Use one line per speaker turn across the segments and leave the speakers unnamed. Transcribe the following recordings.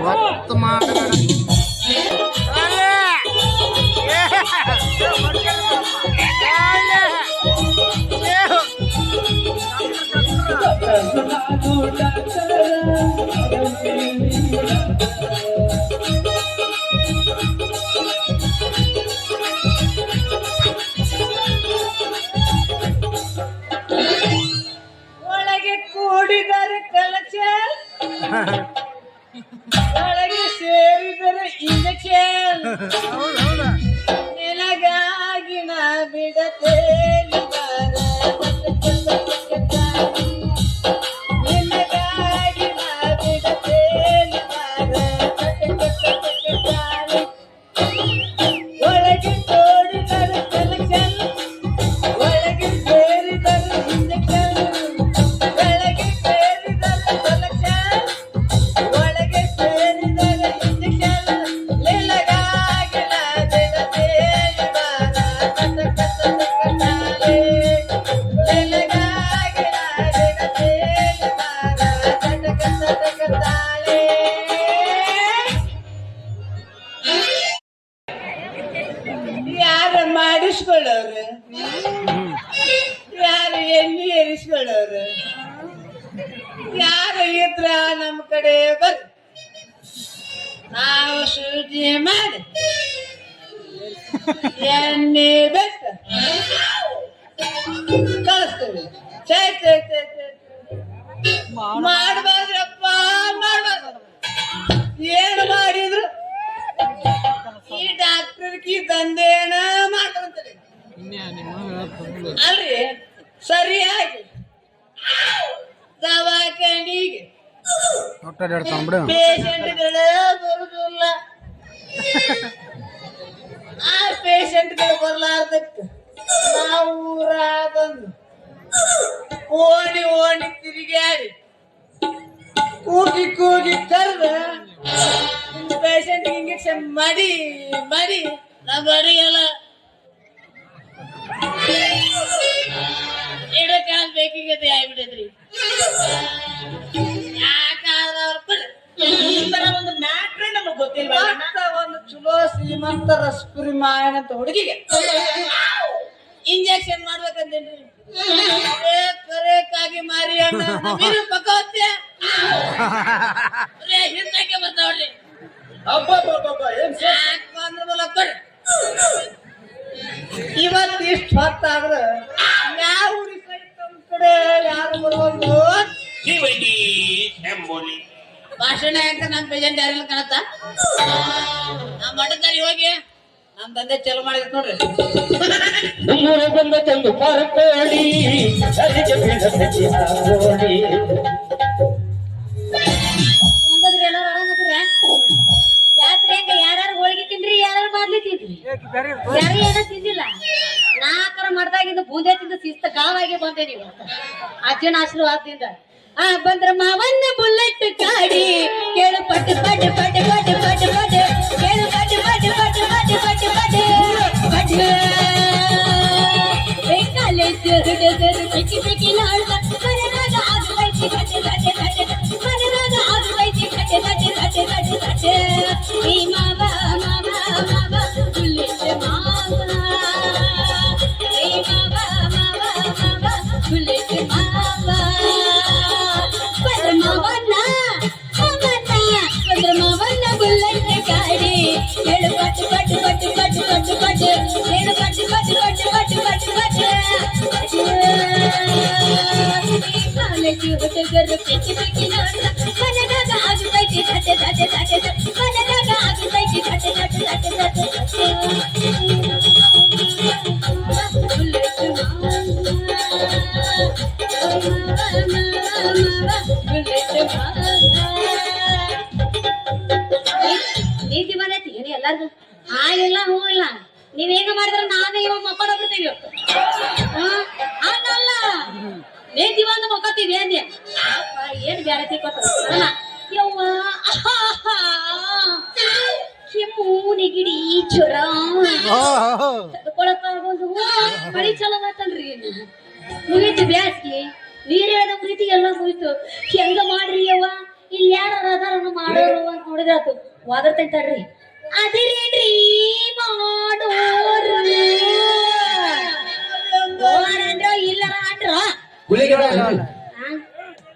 ಗೊತ್ತು ಮಾತಾಡ
ಒಳಗೆ ಕೂಡಿದರೆ ಕಲೆಕ್ಷನ್, ಒಳಗೆ ಸೇರಿದರೆ ಇಂಜೆಕ್ಷನ್. ನಿನಗಾಗಿ ನಾ ಬಿಡತೇನೆ ಬಾರ, ನಿನಗಾಗಿ ನಾ ಬಿಡತೇನೆ ಬಾರ. ಒಳಗೆ ಕೂಡಿದರೆ ಕಲೆಕ್ಷನ್, ಒಳಗೆ ಸೇರಿದರೆ ಇಂಜೆಕ್ಷನ್. ಒಳಗೆ ಸೇರಿದರೆ ಕಲೆಕ್ಷನ್, ಒಳಗೆ ಸೇರಿದರೆ ಇಂಜೆಕ್ಷನ್. ನಿನಗಾಗಿ ನಾ ಬಿಡತೇನೆ ಬಾರ, ನಿನಗಾಗಿ ನಾ ಬಿಡತೇನೆ ಬಾರ. ಯಾರ ಮಾಡಿಸ್ಕೊಳ್ಳೋರು, ಯಾರು ಎಣ್ಣೆ ಏರಿಸ್ಕೊಳ್ಳೋರು, ಯಾರು ಇದ್ರ ನಮ್ಮ ಕಡೆ ಬರ್ರಿ, ನಾವು ಶುದ್ಧಿ ಮಾಡಿ ಎಣ್ಣೆ ಬೆಟ್ಟ ಕಳಿಸ್ತೀವಿ. ಛೇ ಛೇ ಛೇ ಛೇ ಮಾಡ್ಬಾರ್ದ್ರಪ್ಪ, ಮಾಡ್ಬಾರ್ದು. ಏನು ಮಾಡಿದ್ರು ಈ ಡಾಕ್ಟರ್ಗೆ ದಂಧೇನ ಮಾಡ್ಕೊಂತಾರೆ ಅಲ್ರಿ. ಸರಿಯಾಗಿ ದವಾಖಾನಿಗೆ ಪೇಷಂಟ್ಗಳು ಬರುದಿಲ್ಲ. ಆ ಪೇಷಂಟ್ಗಳು ಬರ್ಲಾರ್ದಕ್ಕೆ ನಾವು ಊರಾಗೊಂದು ಓಣಿ ಓಣಿ ತಿರುಗಾಡಿ ಕೂಗಿ ಕೂಗಿ ಕರೆದ ಪೇಷಂಟ್ ಇಂಜೆಕ್ಷನ್ ಮಾಡಿ ಮಾಡಿ ನಾ ಬಡಿ ಎಲ್ಲ ಇಡಕಾಲ್ ಬೇಕಿಗತೆ ಆಗ್ಬಿಟ್ಟೈತ್ರಿ. ಒಂದು ಮ್ಯಾಟ್ರೆ ನಮಗ್ ಗೊತ್ತಿಲ್ಲ. ಒಂದು ಚಲೋ ಶ್ರೀಮಂತ ರಸ್ಪುರಿ ಮಾಯನ ಅಂತ ಹುಡುಗಿಗೆ ಇಂಜೆಕ್ಷನ್ ಮಾಡ್ಬೇಕಂತೇನ್ರಿ. ಕರೆಕ್ಟಾಗಿ ಮಾರಿ ಅಣ್ಣ ಪಕ್ಕ ಹೋಗ್ತೀಯ ಹಿಂದಕ್ಕೆ ಬರ್ತಾವ್ರಿ. ಇವತ್ತು ಇಷ್ಟು ಹೊತ್ತಾದ್ರ ಯಾವ ಊರಿ ನಮ್ಮ ಕಡೆ ಯಾರು ಬರುವಂದು ಭಾಷಣ ಯಾಕ ನಮ್ ಪೇಜೆಂಟ್ ಯಾರಿಲ್ಲ ಕಾಣತ್ತ. ನಮ್ ಮಠದಲ್ಲಿ ಹೋಗಿ ನಮ್ ತಂದೆ ಚಲೋ ಮಾಡಿದ್ ನೋಡ್ರಿ.
ಜಾತ್ರೆ ಹಂಗ ಯಾರು ಹೋಳಿಗೆ ತಿನ್ರಿ, ಯಾರು ಮಾಡ್ಲಿ ತಿನ್ರಿ, ಯಾರು ಏನೋ ತಿಂದಿಲ್ಲ. ನಾಲ್ಕರ ಮಾಡ್ದಾಗಿಂದ ಬೂಂದೆ ತಿಂದ ಶಿಸ್ತ ಗಾವಾಗಿ ಬಂದೆ ನೀವು ಅಜ್ಜನ ಆಶೀರ್ವಾದದಿಂದ. ಬಂದ್ರ ಮಾವನ್ನ ಬುಲೆಟ್ ಗಾಡಿ ಕೇಳು ಪಟ್ಟು ಪಟ್ಟು ಪಟ್ಟು ಪಟ್ಟು ಪಟ್ಟು ಪಟ್ಟು ಕೇಳು ಪಟ್ಟು ಪಟ್ಟು ಪಟ್ಟು ಪಟ್ಟು ಪಟ್ಟು ಪಟ್ಟು ಪಟ್ಟು ಕಾಲೇಜ್ ಹುಡುಗರು ಸಿಕ್ಕಿ ಸಿಕ್ಕಿಲಾಡ್ದ ಮನೆದಾಗ ಆಗುವೈತಿ ಕಟ್ಟೆ ಕಟ್ಟೆ ಕಟ್ಟೆ ಮನೆದಾಗ ಆಗುವೈತಿ ಕಟ್ಟೆ ಕಟ್ಟೆ ಕಟ್ಟೆ ಕಟ್ಟೆ ಕಟ್ಟೆ ಈ ಮಾವ ಮಾವ ಮಾವ ಬುಲೆಟ್ ಮಾವ, ಈ ಮಾವ ಮಾವ ಮಾವ ಬುಲೆಟ್ ಮಾವ. ಪದ್ರಮಾವನ್ನ ಪದ್ರಮಾವನ್ನ ಬುಲೆಟ್ ಗಾಡಿ ಹೇಳು ಪಟ್ಟು ಪಟ್ಟು ಪಟ್ಟು ಪಟ್ಟು ಪಟ್ಟು ಪಟ್ಟು ಹೇಳು ಪಟ್ಟು ಪಟ್ಟು ಪಟ್ಟು ಪಟ್ಟು ಪಟ್ಟು ಪಟ್ಟು ಕಾಲೇಜು ಹುಡುಗರು ಪಿಕ್ಕಿ ಪಿಕ್ಕಿ ನೋಡ್ದ ಮನೆದಾಗ ಆಗುತ್ತೈತಿ ತಟ್ಟೆ ತಟ್ಟೆ ತಟ್ಟೆ ಮನೆದಾಗ ಆಗುತ್ತೈತಿ ತಟ್ಟೆ ತಟ್ಟೆ ತಟ್ಟೆ ತಟ್ಟೆ ನೀತಿ ಬಂದೈತಿ ಏನು ಎಲ್ಲಾರ್ಗು ಆಗಿಲ್ಲ ಹೂ ಇಲ್ಲ. ನೀವ್ ಹೆಂಗ ಮಾಡಿದ್ರ ನಾನೇ ಇವಾಗ ಮಕ್ಕೊಂಡೋಗ್ಬಿಡ್ತೀವಿ. ಹಂಗಲ್ಲ ನೇತಿ ಬಂದು ಮಕ್ಕೋತೀವಿ ಅಂದ್ಯ ಏನ್ ಬ್ಯಾರೆ ತಿಕ್ಕೋತಾರ ಯವ್ವ ಕೆಮ್ಮು ನೆಗಿಡಿ ಜ್ವರ ತಡ್ಕೊಳಕ್ಕಾಗೋದು ಮಳಿ ಚಲೋ ಆತಲ್ರಿ. ಮುಗೀತು ಬ್ಯಾಸ್ಗಿ ನೀರ್ ಹೇಳದ ಪ್ರೀತಿ ಎಲ್ಲ ಮುಗಿತು. ಹೆಂಗ ಮಾಡ್ರಿ ಯವ್ವ ಇಲ್ಲಿ ಯಾರು ಅದಾರ ಮಾಡೋರು ನೋಡಿದ್ರಾತು ವಾದರ್ತೇನೆ ತಡ್ರಿ ಅದಿರೇನ್ರಿ ಮಾಡೋರು ಅಂದ್ರ ಇಲ್ಲರ ಅಂದ್ರ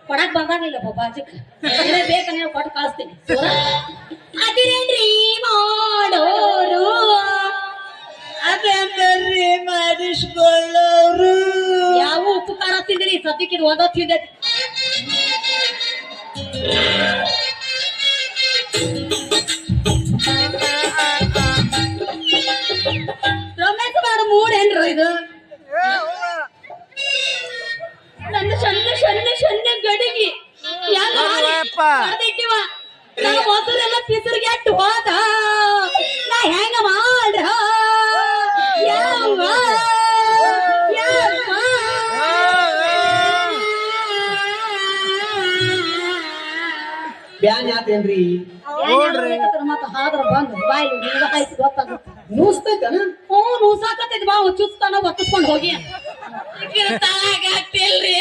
ಕೊಡಕ್ ಬಂದಾಗಿಲ್ಲಪ್ಪ ಬಾಜಕ್ ಬೇಕಂದ್ರೆ ಕೊಟ್ಟು ಕಳಿಸ್ತೀನಿ ಅದಿರೇನ್ರಿ ಮಾಡೋರು
ಅದೇನ್ರಿ ಮಾಡಿಸ್ಕೊಳ್ಳೋರು
ಯಾವ ಉಪಕಾರ ತಿಂದ್ರಿ ಸದ್ಯಕ್ಕೆ ಇದು ಒಂದೊತ್ತು ತಿಂದೈತಿ ರಮೇಶ್ ಮಾಡ ಮೂಡೇನ್ರು ಇದು ನನ್ನ ಸಣ್ಣ ಸಣ್ಣ ಸಣ್ಣ ಗಡಿಗೆ ಯಾಕಿಟ್ಟಿವ ನನ್ನ ಮೊಸರೆಲ್ಲ ಪಿಸರ್ಗೆ ಅಟ್ಟು ಹೋದ ನಾ ಹೆಂಗ ಮಾಡ್ರ
ಬ್ಯಾನ್ ಯಾತೇನ್ರಿ
ಮತ್ತ ಹಾದ್ರ ಬಂದ್ ಬಾಯಿ ಆಯ್ತು ಗೊತ್ತಾಗುತ್ತೆ
ನೂಸ್ತೈತನ
ನೂಸಾಕತ್ತೈತಿ ಬಾ ಚುಸ್ತಾನ ಒತ್ತಿಸ್ಕೊಂಡು ಹೋಗಿ
ತಳಗಾಗ್ತಿಲ್ರಿ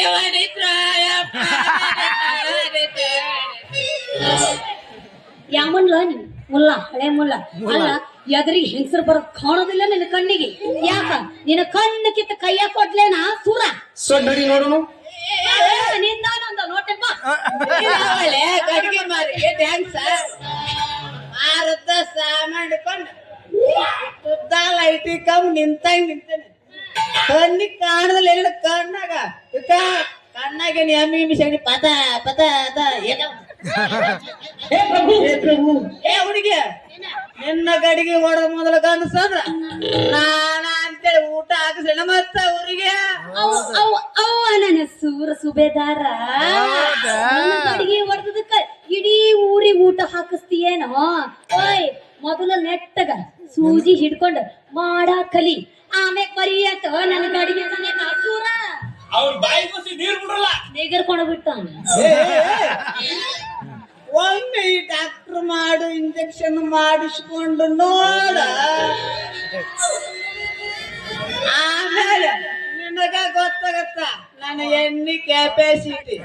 ಯಾಮನ್ಲ ನೀನ್ ಮುಲ್ಲ ಹಳೆ ಮುಲ್ಲ ಅಲ್ಲ ಎದುರಿಗೆ ಹೆಂಗಸರು ಬರೋದ್ ಕಾಣೋದಿಲ್ಲ ನಿನ್ನ ಕಣ್ಣಿಗೆ ಯಾಕ ನಿನ್ನ ಕಣ್ಣು ಕಿತ್ತ ಕೈಯ ಕೊಡ್ಲೇನಾ ಸುರ
ಸೊಡ್ಡಿ ನೋಡೋನು
ನಿಂದ ನೋಟಪ್ಪ
ಗಡಿಗೆ ಮಾರಿ ಡ್ಯಾನ್ಸ ಮಾರುತ್ತ ಸಾಮಾಡ್ಕೊಂಡು ಲೈಟಿ ಕಮ್ ನಿಂತಂಗ್ ನಿಂತೇನೆ ಕಣ್ಣಿಗೆ ಕಾಣದಲ್ಲಿ ಎಲ್ಲ ಕಣ್ಣಾಗ ಕಣ್ಣಾಗ ಎಮ್ಮಿ ಮಿಷಣಿ ಪದ ಪದ ಅದ ಏ ಹುಡುಗಿ ನಿನ್ನ ಗಡಿಗೆ ಹೊಡೆದ ಮೊದಲ ಗಂಡಸಂದ್ರ ನಾನ ಅಂತೇಳಿ ಊಟ ಹಾಕಿಸಣ ಮತ್ತ ಊರಿಗೆ
ಅವ್ವ ನನ್ನ ಸೂರ ಸುಬೇದಾರ ಅಡಿಗೆ ಹೊಡೆದಕ್ಕ ಇಡೀ ಊರಿಗೆ ಊಟ ಹಾಕಿಸ್ತೀಯೇನೋ ಓಯ್ ಮೊದಲ ನೆಟ್ಟಗ ಸೂಜಿ ಹಿಡ್ಕೊಂಡ್ ಮಾಡ ಕಲಿ ಆಮೇಲೆ ಬರಿಯತ್ತ ನನ್ನ ಗಡಿಗೆ ಸೂರ
ಅವ್ರ ಬಾಯಿ ಕೊಸಿ ನೀರ್ ಬಿಡ್ರಲ್ಲ
ನಿಗರ್ಕೊಂಡು ಬಿಟ್ಟ
ಒಮ್ಮೆ ಈ ಡಾಕ್ಟರ್ ಮಾಡು ಇಂಜೆಕ್ಷನ್ ಮಾಡಿಸ್ಕೊಂಡು ನೋಡ ಆಮೇಲೆ ನಿನಗ ಗೊತ್ತಾಗತ್ತ ನನ್ನ ಎಣ್ಣೆ ಕೆಪಾಸಿಟಿ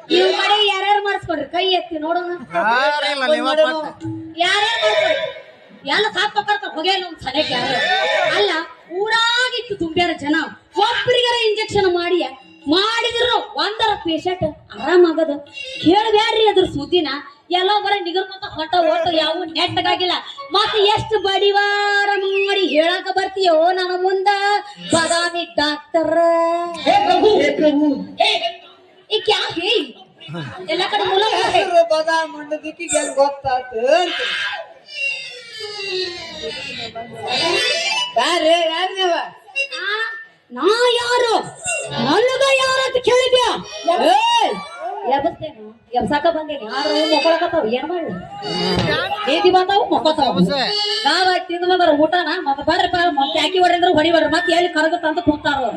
ನೀವು ಕಡೆ ಯಾರ್ಯಾರು ಮಾಡಿಸ್ಕೊಂಡ್ರಿ ಕೈ ಎತ್ತಿ ನೋಡೋಣ ಯಾರ್ಯಾರು ಎಲ್ಲ ಸಾಕ್ ಕರ್ತ ಹೋಗ್ಯಾನ ಒಂದ್ ಸಲಕ್ಕೆ ಯಾರು ಅಲ್ಲ ಊರಾಗಿತ್ತು ತುಂಬ್ಯಾರ ಜನ ಒಬ್ಬರಿಗಾರ ಇಂಜೆಕ್ಷನ್ ಮಾಡಿದ್ರು ಒಂದರ ಪೇಷಂಟ್ ಆರಾಮಾಗದು ಕೇಳ್ಬ್ಯಾಡ್ರಿ ಅದ್ರ ಸುದ್ದಿನ ಎಲ್ಲೋ ಬರ ನಿಗರ್ಕೊಂತ ಹೊಟ್ಟ ಹೊಟ್ಟು ಯಾವ ನೆಟ್ಟಗಾಗಿಲ್ಲ ಮತ್ತೆ ಎಷ್ಟು ಬಡಿವಾರ ಮಾಡಿ ಹೇಳಕ ಬರ್ತೀಯೋ ನನ್ನ ಮುಂದ ಬಾದಾಮಿ ಡಾಕ್ಟರ್ ಈ ಕ್ಯಾ ಹೇ ಎಲ್ಲ ಕಡೆ ಮೂಲ
ಬದಾಮಣ್ಣ ದಿಕ್ಕಿಗೆ ಗೊತ್ತಾತು ಯಾರೇ
ನಾ ಯಾರು ನನಗ ಯಾರು ಅಂತ ಕೇಳಿದ್ಯಾ ಎಬಸ್ತೇನು ಎಬ್ಸಾಕ ಬಂದೇನಿ ಯಾರು ಮೊಕೊಳಕತ್ತಾವ ಏನ್ ಮಾಡ್ಲಿ ನೀತಿ ಬಂದಾವು ಮೊಕ್ಕೋತಾವ ನಾವ ತಿಂದು ಬಂದ್ರ ಊಟನ ಮತ್ತೆ ಬರ್ರಿ ಮತ್ತೆ ಹಾಕಿ ಹೊಡೆಂದ್ರ ಹೊಡಿಬಾರ್ರಿ ಮತ್ತೆ ಎಲ್ಲಿ ಕರಗತ್ತ ಅಂತ ಕೂತಾರ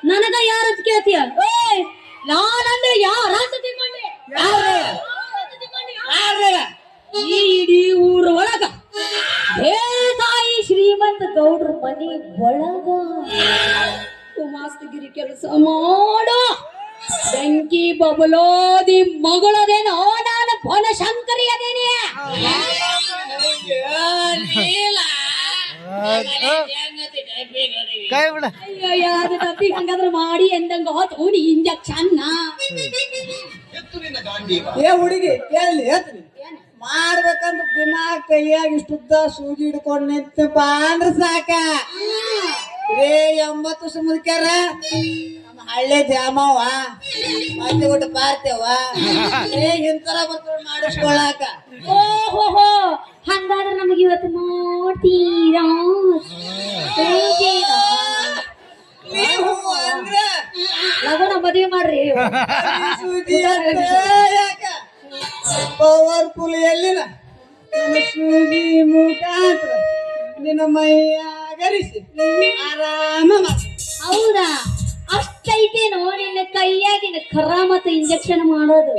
ನನಗ ಯಾರು ಅಂತ ಕೇಳ್ತೀಯ ನಾನಂದ್ರೆ ಯಾರ ಅಂತ ತಿಳ್ಕೊಂಡೆ ಈ ಇಡೀ ಊರ ಒಳಗ ತಾಯಿ ಶ್ರೀಮಂತ ಗೌಡ್ರ ಮನಿ ಒಳಗ ಕುಮಾಸ್ತಗಿರಿ ಕೆಲಸ ಮಾಡೋ ಬೆಂಕಿ ಬಬಲೋದಿ ಮಗಳದೇನೋ ನಾನು ಬನಶಂಕರಿ ಅದೇನೆ ಯಾವ್ದು ತಪ್ಪಿ ಹಂಗಾದ್ರೆ ಮಾಡಿ ಎಂದಂಗ ಹೋತು ನೀ ಇಂಜೆಕ್ಷನ್
ಏ ಹುಡುಗಿ ಕೇಳಿ ಹೇಳ್ತೀನಿ ಮಾಡ್ಬೇಕಂತ ದಿನ ಕೈಯಾಗ ಇಷ್ಟುದ್ದ ಸೂಜಿ ಹಿಡ್ಕೊಂಡ್ ನಿಂತಪ್ಪ ಅಂದ್ರ ಸಾಕ ರೇ 80 ವರ್ಷ ಮುದ್ಕ್ಯಾರ ನಮ್ಮ ಹಳ್ಳಿ ದ್ಯಾಮವ್ವ ಮತ್ತೆ ಊಟ ಪಾರ್ತೇವ ಏ ಇಂತರ ಬರ್ತಾವ ಮಾಡಿಸ್ಕೊಳಾಕ
ಓಹೋ ಹಂಗಾದ್ರೆ ನಮಗೆ ಇವತ್ತು ಮಾಡ್ತೀರಾ
ನೀವು ಅಂದ್ರ
ಲಗುನ ಮದುವೆ ಮಾಡ್ರಿ
ಸೂಜಿ ಯಾಕ ಪವರ್ಫುಲ್ ಎಲ್ಲಿಲ್ಲ ನನ್ನ ಸೂಜಿ ಮುಖಾಂತರ ನಿನ್ನ ಮೈಯ ಗರಿಸಿ ಆರಾಮ
ಹೌದಾ ಅಷ್ಟೈತೇನೋ ನಿನ್ನ ಕೈಯಾಗಿನ ಕರಾಮತ ಇಂಜೆಕ್ಷನ್ ಮಾಡೋದು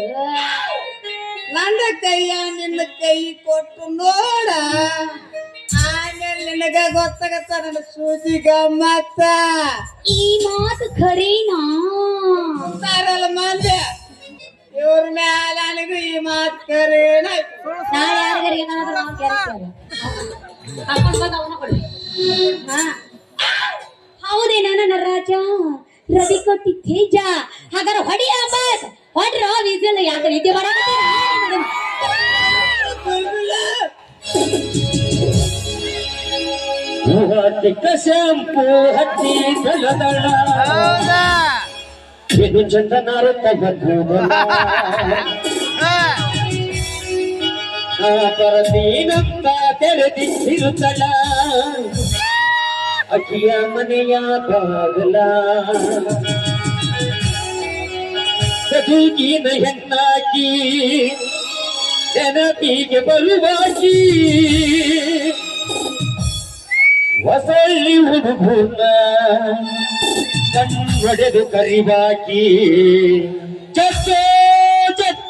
ನನ್ನ ಕೈಯ ನಿನ್ನ ಕೈ ಕೊಟ್ಟು ನೋಡ ಆಮೇಲೆ ನಿನಗ ಗೊತ್ತಾಗತ್ತ ನನ್ನ ಸೂಜಿ ಗಮ್ಮತ್ತ
ಈ ಮಾತು ಖರೀನಾ
ಅಂತಾರಲ್ಲ ಮಂದಿ ಇವ್ರ ಕರೇನ
ನಾಳೆ ಯಾರಿಗಾರ ಏನಾದ್ರು ನಾವು ಕೇಳ್ತೇವೆ ಹಾಕೊಂಡು ಬಂದು ಅವನ ಕೊಡಿ ಹಾ ಹೌದೇನ ನನ್ನ ರಾಜ ರವಿ ಕೊಟ್ಟಿ ತೇಜ ಹಾಗಾದ್ರೆ ಹೊಡಿ ಅಬ್ಬಾಸ್ ಹೊಡ್ರ ವಿಜಲ್ ಯಾಕೆ ನಿದ್ದೆ ಮಾಡಕತ್ತೀರಾ
ಚಿಕ್ಕ ಶಾಂಪು ಹಚ್ಚಿ ದಳ ಇದು ಚಂದನಾರು ಪರದೀನಂತ ತೆರೆದಿರುತ್ತಳ ಅಕ್ಕಿಯ ಮನೆಯ ಬಾಗಲ ಸದೂಗಿನ ಹೆಣ್ಣಾಕಿ ನೆನಪಿಗೆ ಬರುವಾಕಿ ಹೊಸಳ್ಳಿ ಹುಡುಗನ ಕಣ್ಣೊಡೆದು ಕರಿವಾಕಿ ಚಚ್ಚೋ ಚಟ್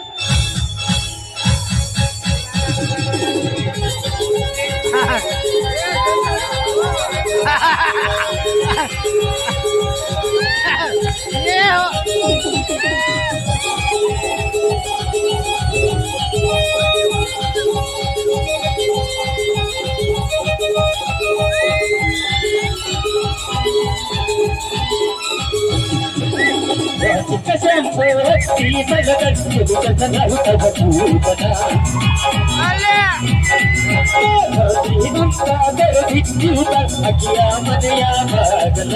ಚಿಕ್ಕ ಶಾಂಪು ಹಚ್ಚಿ ತಲೆಗಟ್ಟಿ ಚಂದನಾರು ಅಕ್ಕಿಯ ಮನೆಯ ಬಾಗಲ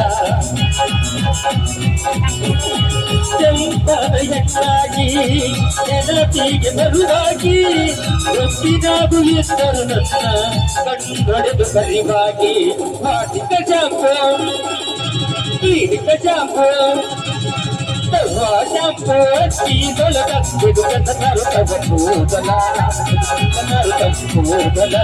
ಕೆಂಪದ ಹೆಣ್ಣಾಗಿ ನೆನಪಿಗೆ ಬರುವಾಗಿ ರೊಟ್ಟಿನಾಗು ಎತ್ತರು ನನ್ನ ಕಣ್ಣೊಡೆದು ಕರಿವಾಗಿ ಚಿಕ್ಕ ಶಾಂಪು ಚಿಕ್ಕ ಶಾಂಪು ಶಾಂಪು ಹಚ್ಚಿ ತೊಲಗ ಇದು ಚಂದನಾರು ಕೂದಲ ಕೂದಲ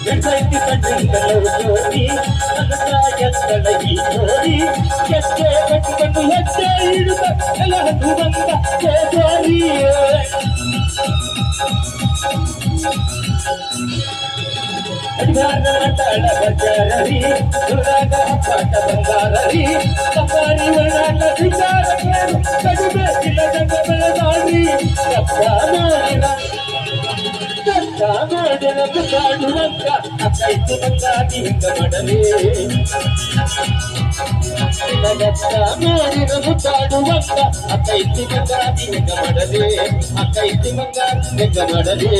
ಎತ್ತೈತಿ ಕಣ್ಣಿಂದಲೂ ಜೋಡಿ ಎತ್ತಡಗಿ ಜೋಡಿ ಎಷ್ಟೇ ಕಟ್ಟಿಕೊಂಡು ಹೆಜ್ಜೆ ಇಡುತ್ತ ಎಲ್ಲರೂ ಬಂದ ಜೋರಿ ಅಡಿಗಾರ ತಳ ಬಜಾರರಿ ದುರಾಗ ಪಾಠ ಬಂಗಾರರಿ ಸಂಗಾರಿ ಒಳಗ ಸಿಂಗಾರ ಕೇಳು ಕಡಿಮೆ ಇಲ್ಲದಂಗ ಬೆಳೆದಾಡಿ ಕಪ್ಪ ಮಾಡಿದ ಮಾಡಿದ ಮುದ್ದಾಡುವಂತ ಅಕ್ಕೈತು ಬಂಗಾದಿ ಹಿಂಗ ಮಾಡಲೇ ಮಾಡಿದ ಮುದ್ದಾಡುವಂತ ಅಕ್ಕೈತಿ ಬಂಗಾದಿ ಹಿಂಗ ಮಾಡಲೇ ಅಕ್ಕೈತಿ ಬಂಗಾದಿ ಹಿಂಗ ಮಾಡಲೇ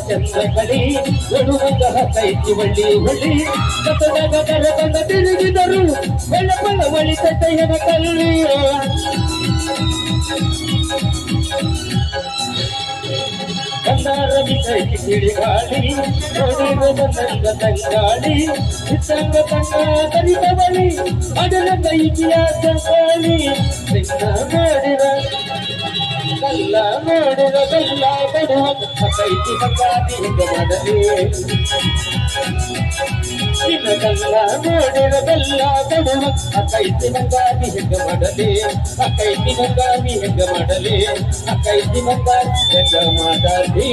ಚಂದ್ರಕಳಿ ಒಡುವಂಗ ಕೈತಿ ಒಳ್ಳಿ ಒಳ್ಳಿ ಕತ್ತದಾಗ ಕರಕಂದ ತಿರುಗಿದರು ಬೆಳಪಳ ಒಳಿತ ತೈಯನ ಕಳ್ಳಿ ಕಂದಾರ ಬಿಸೈತಿ ಕಿಡಿಗಾಳಿ ನೋಡಿರುವ ಬಂದಂಗ ತಂಗಾಳಿ ಚಿತ್ತಂಗ ತಂಗ ತರಿದವಳಿ ಅದರ ಕೈಕಿಯ ಸಂಗಾಳಿ ಸಿಂಗ ಮಾಡಿದ ಕಲ್ಲ ನೋಡಿದ ಕಲ್ಲ ಬಡುವ ಕೈತಿ ಬಂಗಾದಿ ಹಿಂಗ ಮಾಡಲಿ ನಿನ್ನ ಕಲ್ಲ ನೋಡಿದ ಕಲ್ಲ ಬಡುವ ಕೈತಿ ಬಂಗಾದಿ ಹಿಂಗ ಮಾಡಲಿ ಕೈತಿ ಬಂಗಾದಿ ಹಿಂಗ ಮಾಡಲಿ ಕೈತಿ ಬಂಗಾದಿ ಹಿಂಗ ಮಾಡಲಿ